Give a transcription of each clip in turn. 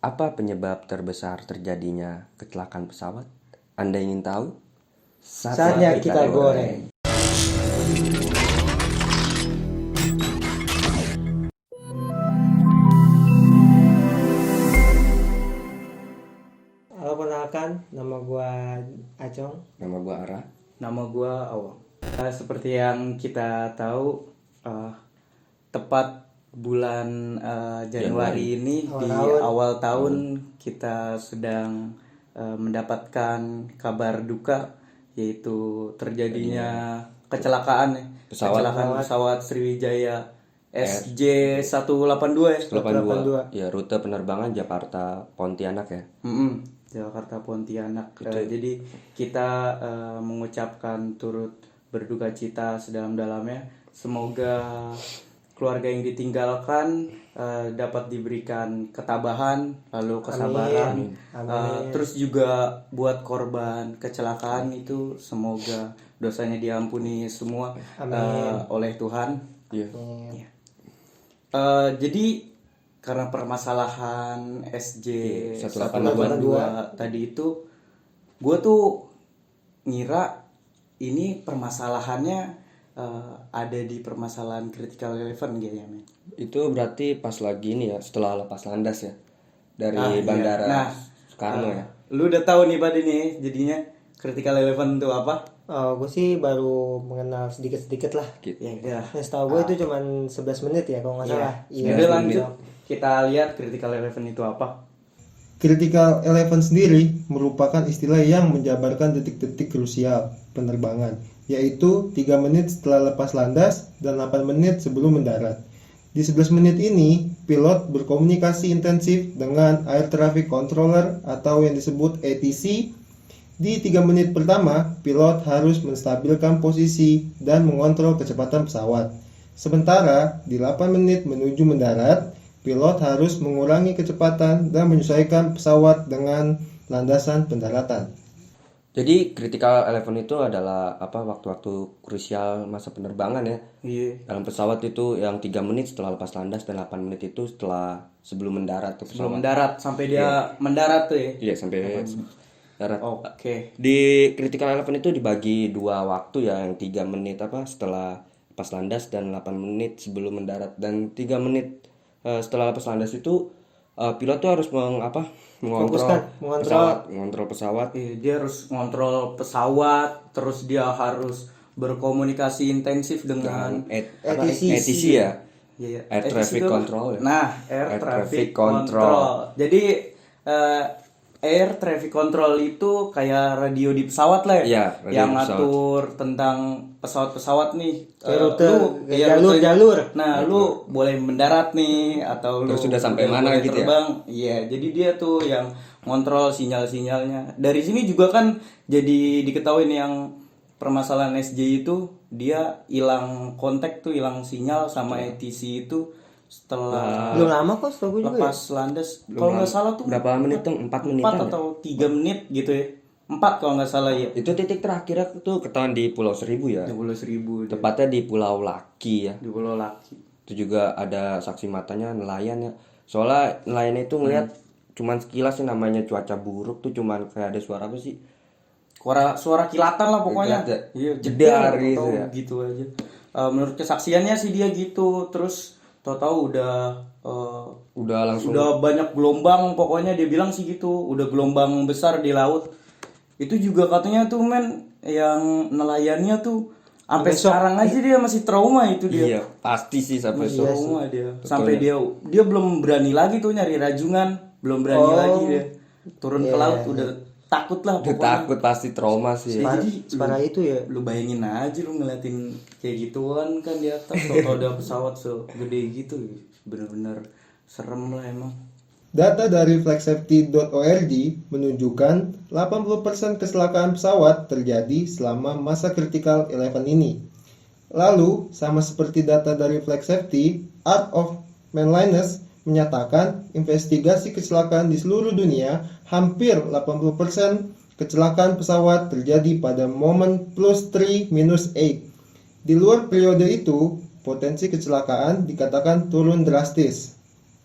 Apa penyebab terbesar terjadinya kecelakaan pesawat? Anda ingin tahu? Saatnya kita goreng. Halo, kenalkan, nama gua Acong. Nama gua Ara. Nama gua Awang. Seperti yang kita tahu, tepat bulan Januari ini di awal tahun kita sedang mendapatkan kabar duka, yaitu terjadinya kecelakaan pesawat Sriwijaya SJ182 ya. 82. Ya, rute penerbangan Jakarta Pontianak ya. Jakarta Pontianak. Jadi kita mengucapkan turut berduka cita sedalam-dalamnya. Semoga keluarga yang ditinggalkan dapat diberikan ketabahan, lalu kesabaran. Terus juga buat korban kecelakaan itu semoga dosanya diampuni semua oleh Tuhan. Iya. Jadi karena permasalahan SJ 182 tadi itu, gue tuh ngira ini permasalahannya ada di permasalahan critical event gitu ya, men. Itu berarti pas lagi ini ya, setelah lepas landas ya dari bandara Soekarno ya. Lu udah tahu nih Pak ini jadinya critical event itu apa? Gue sih baru mengenal sedikit-sedikit lah. Ya udah. Setahu gue itu cuma 11 menit ya kalau nggak salah. Udah lanjut. Kita lihat critical event itu apa. Critical event sendiri merupakan istilah yang menjabarkan detik-detik krusial penerbangan, yaitu 3 menit setelah lepas landas dan 8 menit sebelum mendarat. Di 11 menit ini, pilot berkomunikasi intensif dengan Air Traffic Controller atau yang disebut ATC. Di 3 menit pertama, pilot harus menstabilkan posisi dan mengontrol kecepatan pesawat. Sementara di 8 menit menuju mendarat, pilot harus mengurangi kecepatan dan menyesuaikan pesawat dengan landasan pendaratan. Jadi critical event itu adalah waktu-waktu krusial masa penerbangan ya. Iya. Dalam pesawat itu yang 3 menit setelah lepas landas dan 8 menit itu setelah sebelum mendarat tuh pesawat. Sebelum mendarat sampai dia mendarat tuh ya. Iya, sampai darat. Oke. Di critical event itu dibagi 2 waktu ya, yang 3 menit setelah lepas landas dan 8 menit sebelum mendarat. Dan 3 menit setelah lepas landas itu pilot tuh harus mengontrol pesawat. Iya, dia harus ngontrol pesawat, terus dia harus berkomunikasi intensif dengan ATC ya. Iya, Air Traffic Control ya. Nah, Air Traffic Control. Jadi Air Traffic Control itu kayak radio di pesawat lah ya, Iya, radio yang di pesawat. ngatur tentang pesawat-pesawat nih, Rute, rute- jalur. Nah, lu boleh mendarat nih atau lu Terus sudah sampai mana boleh gitu ya? terbang. Iya, jadi dia tuh yang ngontrol sinyal-sinyalnya. Dari sini juga kan jadi diketahui nih yang permasalahan SJ itu dia hilang kontak tuh, hilang sinyal sama ATC itu setelah Belum lama kok, setahu gue juga. lepas landas. Kalau nggak salah tuh Berapa menit tuh? 4 menitan 4 atau 3 menit gitu ya. 4 kalau nggak salah ya. Itu titik terakhir tuh ketahuan di Pulau Seribu ya. 20.000 Tepatnya di Pulau Laki ya. di Pulau Laki. Itu juga ada saksi matanya nelayan ya. Soalnya nelayan itu ngeliat cuman sekilas sih, namanya cuaca buruk tuh cuman kayak ada suara apa sih? Suara kilatan lah pokoknya. Kilat ya? Iya, Jedar jedar gitu ya. Gitu aja. Menurut kesaksiannya sih dia gitu. Terus tahu-tahu Udah langsung udah banyak gelombang, pokoknya dia bilang sih gitu, udah gelombang besar di laut. Itu juga katanya tuh men, yang nelayannya tuh sampai sekarang aja dia masih trauma itu dia. Iya, pasti sih sampai Trauma dia. Sampai dia belum berani lagi tuh nyari rajungan, belum berani lagi dia. Turun ke laut udah takut lah udah pokoknya. takut, pasti trauma sih. Jadi Separah itu ya. lu bayangin aja lu ngeliatin kayak gituan kan di atas, kalau ada pesawat segede gitu, bener-bener serem lah emang. Data dari flagsafety.org menunjukkan 80% kecelakaan pesawat terjadi selama masa critical event ini. Lalu, sama seperti data dari Flag Safety, Art of Manliness menyatakan investigasi kecelakaan di seluruh dunia, hampir 80% kecelakaan pesawat terjadi pada momen +3-8. Di luar periode itu, potensi kecelakaan dikatakan turun drastis.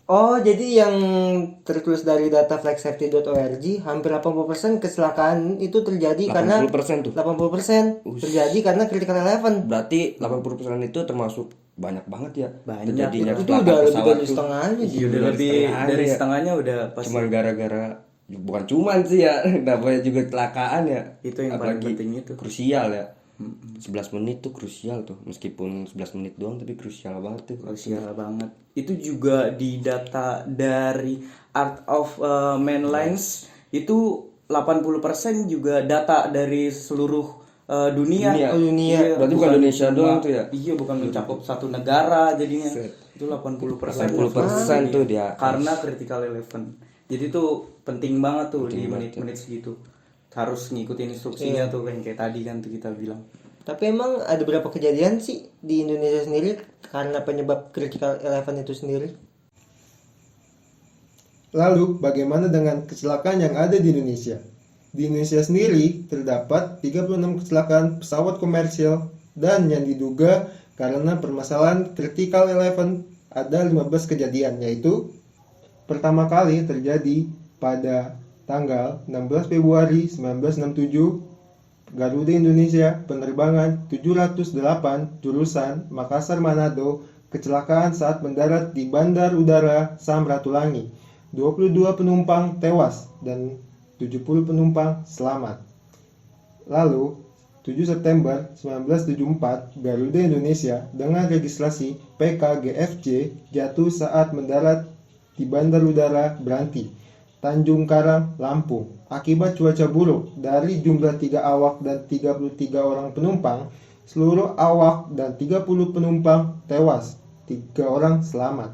Oh, jadi yang tertulis dari data flagsafety.org, hampir 80% kecelakaan itu terjadi karena 80% tuh. 80% terjadi karena critical eleven. Berarti 80% itu termasuk banyak banget ya. Banyak. Terjadinya Itu kecelakaan udah lebih pesawat dari tuh. setengahnya sih. Iya, udah lebih dari ya. setengahnya udah pasti. Cuman gara-gara bukan cuman sih ya, namanya juga kecelakaan ya. Itu yang paling Apalagi penting itu. krusial ya. 11 menit tuh krusial tuh, meskipun 11 menit doang tapi krusial banget tuh. Krusial banget. Itu juga di data dari Art of Manlines itu 80% juga data dari seluruh dunia. Dunia. Iya, Berarti bukan Indonesia doang tuh ya? Iya, bukan mencakup satu negara jadinya. Itu 80%. 80% tuh dia. Karena critical eleven. Jadi tuh penting banget tuh di menit-menit segitu. Harus ngikutin instruksinya tuh kayak tadi kan tuh kita bilang. Tapi emang ada berapa kejadian sih di Indonesia sendiri karena penyebab critical eleven itu sendiri? Lalu, bagaimana dengan kecelakaan yang ada di Indonesia? Di Indonesia sendiri terdapat 36 kecelakaan pesawat komersial dan yang diduga karena permasalahan critical eleven ada 15 kejadian, yaitu pertama kali terjadi pada tanggal 16 Februari 1967, Garuda Indonesia penerbangan 708 jurusan Makassar Manado kecelakaan saat mendarat di Bandar Udara Samratulangi. 22 penumpang tewas dan 70 penumpang selamat. Lalu, 7 September 1974, Garuda Indonesia dengan registrasi PKGFJ jatuh saat mendarat di Bandar Udara Branti, Tanjung Karang, Lampung. Akibat cuaca buruk, dari jumlah 3 awak dan 33 orang penumpang, seluruh awak dan 30 penumpang tewas, 3 orang selamat.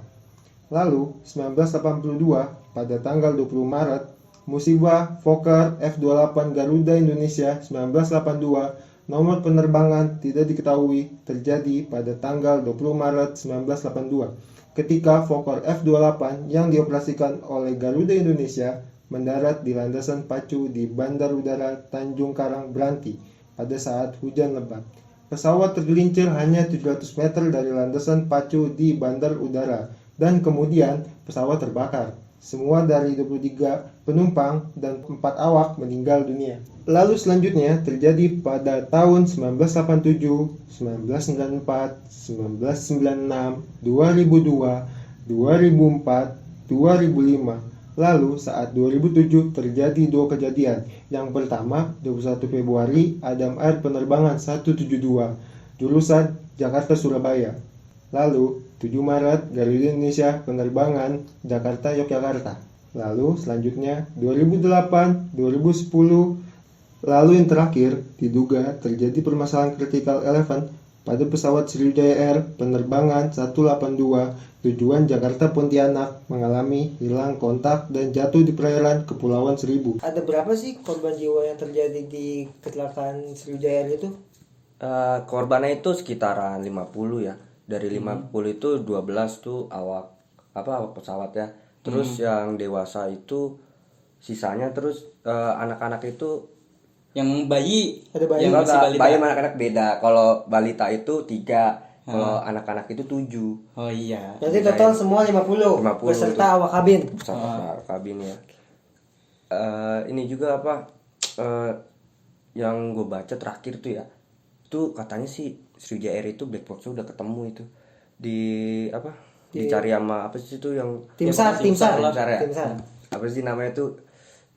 Lalu, 1982, pada tanggal 20 Maret, musibah Fokker F-28 Garuda Indonesia 1982, nomor penerbangan tidak diketahui, terjadi pada tanggal 20 Maret 1982. Ketika Fokker F-28 yang dioperasikan oleh Garuda Indonesia mendarat di landasan pacu di Bandar Udara Tanjung Karang, Branti pada saat hujan lebat. Pesawat tergelincir hanya 700 meter dari landasan pacu di Bandar Udara dan kemudian pesawat terbakar. Semua dari 23 penumpang dan 4 awak meninggal dunia. Lalu selanjutnya terjadi pada tahun 1987, 1994, 1996, 2002, 2004, 2005. Lalu saat 2007 terjadi 2 kejadian. Yang pertama, 21 Februari Adam Air penerbangan 172 jurusan Jakarta Surabaya. Lalu 7 Maret Garuda Indonesia penerbangan Jakarta Yogyakarta. Lalu selanjutnya 2008, 2010. Lalu yang terakhir diduga terjadi permasalahan critical eleven pada pesawat Sriwijaya Air penerbangan 182 tujuan Jakarta Pontianak mengalami hilang kontak dan jatuh di perairan Kepulauan Seribu. Ada berapa sih korban jiwa yang terjadi di kecelakaan Sriwijaya Air itu? Korbannya itu sekitaran 50 ya. Dari 50 itu 12 tuh awak pesawat ya. Terus yang dewasa itu sisanya, terus anak-anak itu Yang bayi, Ada bayi. yang masih balita. bayi sama anak-anak beda. Kalau balita itu 3, kalau anak-anak itu 7. Oh iya. Berarti total semua 50, 50 beserta awak kabin. Pesawat kabin ya. Ini juga yang gue baca terakhir tuh ya, itu katanya sih Sriwijaya Air itu black box udah ketemu itu dicari sama apa sih itu yang Tim SAR ya. Tim SAR. Apa sih namanya tuh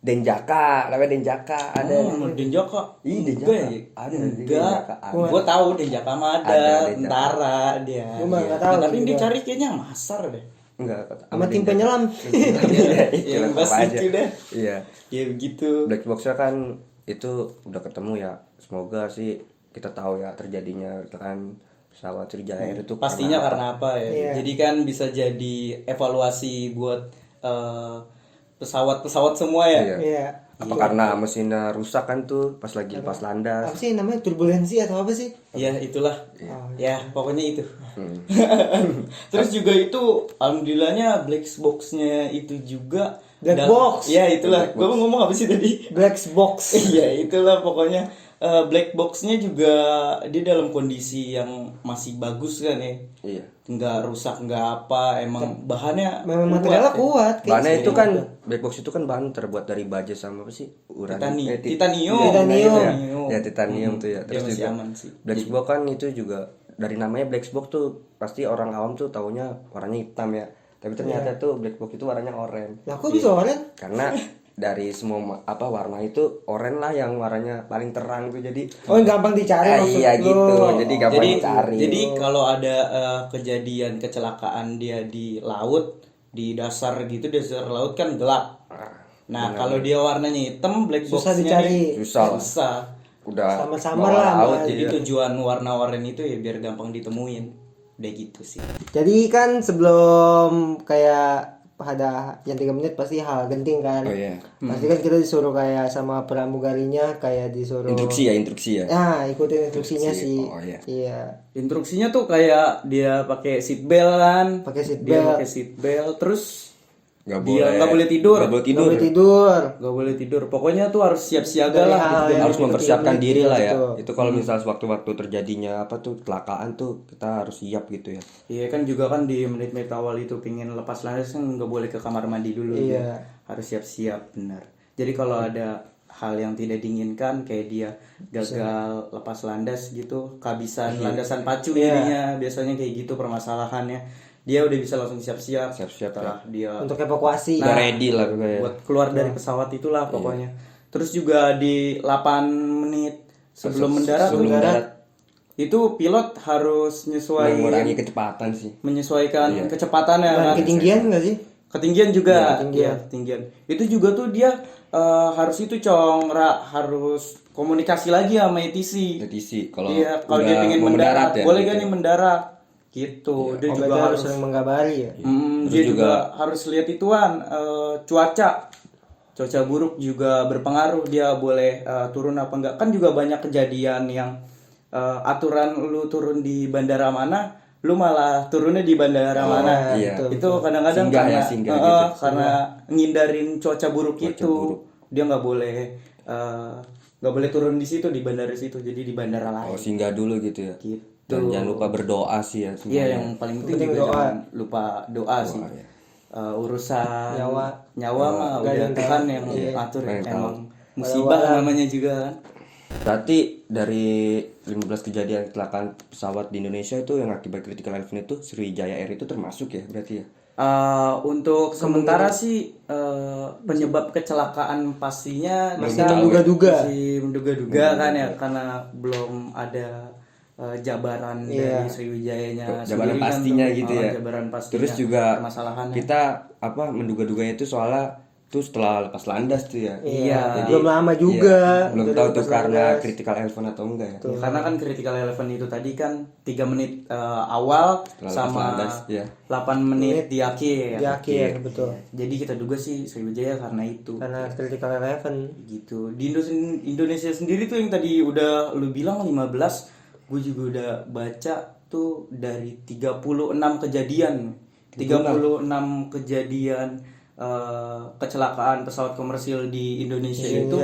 Denjaka, namanya Denjaka ada. Denjaka. Ih, Enggak Denjaka. ya? Ada Enggak. Denjaka. Gua tahu Denjaka mah Ada, ada, Denjaka. tentara dia. Gua mah Iya. nggak tahu Tapi yang juga. dicari kayaknya Masar deh. Enggak, Sama tim penyelam. Iya, Iya, pas sama aja. itu deh. Iya. Ya begitu. Black box-nya kan itu udah ketemu ya. Semoga sih kita tahu ya terjadinya kan pesawat Sriwijaya Air itu Pastinya karena apa ya? Iya. Jadi kan bisa jadi evaluasi buat pesawat-pesawat semua ya. Iya. Iya. Apa karena mesinnya rusak kan tuh pas lagi lepas landas. Apa sih namanya, turbulensi atau apa sih? Ya itulah. Oh, Ya pokoknya itu. Hmm. Terus juga itu alhamdulillahnya black box-nya itu juga Black box. Ya itulah. Gue mau ngomong apa sih tadi? Black box. Iya itulah pokoknya black boxnya juga dia dalam kondisi yang masih bagus kan ya, Iya. nggak rusak nggak apa, emang bahannya Memang materialnya ya. kuat kayak Bahannya itu kan black box itu kan bahan terbuat dari baja sama apa sih? Titanium. Titanium. Ya titanium tuh ya. Dia Terus masih juga aman sih. black box kan itu juga dari namanya black box tuh pasti orang awam tuh taunya warnanya hitam ya. Tapi ternyata tuh black box itu warnanya oranye. Lah kok bisa oranye? Karena dari semua warna itu oranye lah yang warnanya paling terang tuh jadi Oh, yang gampang dicari maksud iya lu. gitu. Jadi gampang Jadi dicari. jadi kalau ada kejadian kecelakaan dia di laut, di dasar gitu, dasar laut kan gelap. Nah, kalau dia warnanya hitam, black Susah box-nya dicari. nih Susah lah. susah. Udah Sama-sama bawa lah, laut Mas. Jadi ya. tujuan warna oranye itu ya biar gampang ditemuin. Udah gitu sih. Jadi kan sebelum kayak ada yang 3 menit pasti hal genting kan. Oh iya. Pasti kan kita disuruh kayak sama pramugarinya kayak disuruh Instruksi ya. Nah, ikutin instruksinya Instruksi. sih. Oh, iya. Iya. Instruksinya tuh kayak dia pakai seat belt kan. Pakai seat Dia belt. pakai seat belt, terus Dia nggak boleh tidur. Nggak boleh Nggak tidur. boleh tidur. Nggak boleh tidur. Pokoknya tuh harus siap-siaga Dari lah. hal gitu. yang Harus mempersiapkan penting diri lah ya. gitu. Itu kalau misal sewaktu-waktu terjadinya apa tuh kecelakaan tuh kita harus siap gitu ya. Iya kan juga kan di menit-menit awal itu pingin lepas landas kan nggak boleh ke kamar mandi dulu. Iya. Ya. Harus siap-siap benar. Jadi kalau ada hal yang tidak diinginkan kayak dia gagal lepas landas gitu, kehabisan landasan pacu jadinya biasanya kayak gitu permasalahannya. Dia udah bisa langsung siap-siap. Siap-siap Setelah dia Untuk evakuasi. Udah ready lah pokoknya. buat keluar dari pesawat itulah pokoknya. Terus juga di 8 menit sebelum mendarat tuh, itu pilot harus Mengurangi kecepatan sih. menyesuaikan kecepatannya Dan kan. ketinggian nggak sih? Ketinggian juga. ketinggian. Iya, ketinggian. Itu juga tuh dia harus itu harus komunikasi lagi sama ATC. ATC kalau Iya, kalau udah dia pengen mau mendarat, ya, boleh gitu. gak nih mendarat? Gitu. Dia Oh, juga berarti harus harus sering mengabari ya. dia juga harus lihat ituan cuaca buruk juga berpengaruh dia boleh turun apa enggak, kan juga banyak kejadian yang aturan lu turun di bandara mana lu malah turunnya di bandara mana. iya. Itu kadang-kadang Singgah ya, karena singgah gitu. karena ngindarin cuaca buruk itu dia nggak boleh turun di situ, di bandara situ, jadi di bandara lain Oh, singgah dulu gitu ya. gitu. Dan jangan lupa berdoa sih ya Iya, semuanya. yang paling penting juga jangan lupa doa sih. ya. Urusan Nyawa mah nggak ada udah yang Tuhan tahu. yang atur ya. yang tahu. Emang musibah namanya juga kan. Berarti dari 15 kejadian kecelakaan pesawat di Indonesia itu yang akibat critical event itu Sriwijaya Air itu termasuk ya berarti ya? Untuk sementara sih penyebab kecelakaan pastinya Masih menduga-duga. masih menduga-duga kan ya, karena belum ada jabaran dari Sriwijayanya Jabaran sendiri kan pastinya tuh, gitu ya. jabaran pastinya. Terus juga permasalahannya. kita menduga-duganya itu soalnya tuh setelah lepas landas tuh ya. Iya. Jadi, Belum lama juga. belum udah tahu tuh lepas karena landas. critical event atau enggak ya. Ya, karena kan critical event itu tadi kan 3 menit awal Setelah sama landas, ya. 8 menit di akhir. Di akhir, betul. Jadi kita duga sih Sriwijaya karena itu. Karena critical event. Gitu. Di Indonesia sendiri tuh yang tadi udah lu bilang 15, gue juga udah baca tuh dari 36 kejadian. 36 kejadian kecelakaan pesawat komersil di Indonesia itu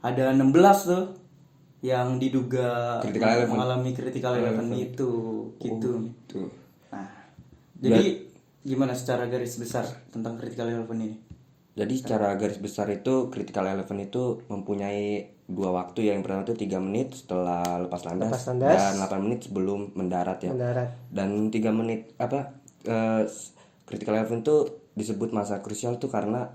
ada 16 tuh yang diduga mengalami critical event itu gitu. Tuh. Nah, jadi gimana secara garis besar tentang critical event ini? Jadi secara garis besar itu critical event itu mempunyai 2 waktu ya. Yang pertama itu 3 menit setelah lepas landas, dan 8 menit sebelum mendarat ya. Dan 3 menit critical event itu disebut masa krusial tuh karena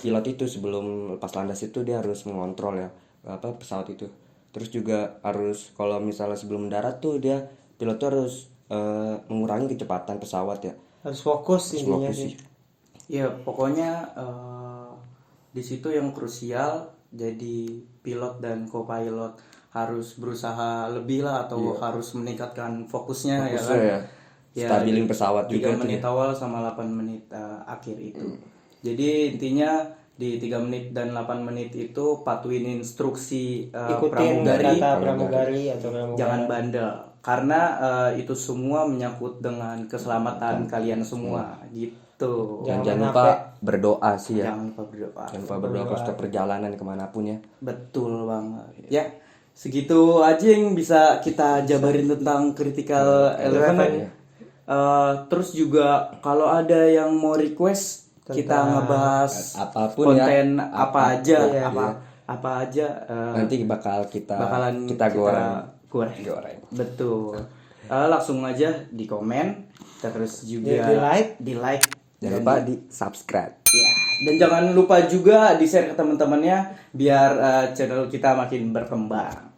pilot itu sebelum lepas landas itu dia harus mengontrol ya pesawat itu. Terus juga harus kalau misalnya sebelum mendarat tuh dia pilot tuh harus mengurangi kecepatan pesawat ya. Harus fokus intinya sih. Ya pokoknya di situ yang krusial, jadi pilot dan co-pilot harus berusaha lebih lah atau harus meningkatkan fokusnya ya kan. Stabilin pesawat juga 3 menit awal sama 8 menit akhir itu. Jadi intinya di 3 menit dan 8 menit itu patuhin instruksi Ikutin kata pramugari atau pramugari. Jangan bandel karena itu semua menyangkut dengan keselamatan kalian semua gitu. Jangan lupa berdoa sih ya. Jangan lupa berdoa. Jangan lupa berdoa kalau setiap perjalanan kemanapun ya. Betul banget. Ya, segitu aja yang bisa kita jabarin tentang critical eleven. Terus juga kalau ada yang mau request kita ngebahas apapun ya. konten apa aja, Iya. apa aja Nanti kita bakalan kita goreng. goreng. Betul. Langsung aja di komen, terus juga Di like. Jangan lupa di subscribe. Ya, dan jangan lupa juga di-share ke teman-temannya biar channel kita makin berkembang.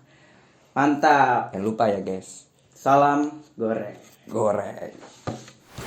Mantap. Jangan lupa ya guys. Salam goreng. Goreng.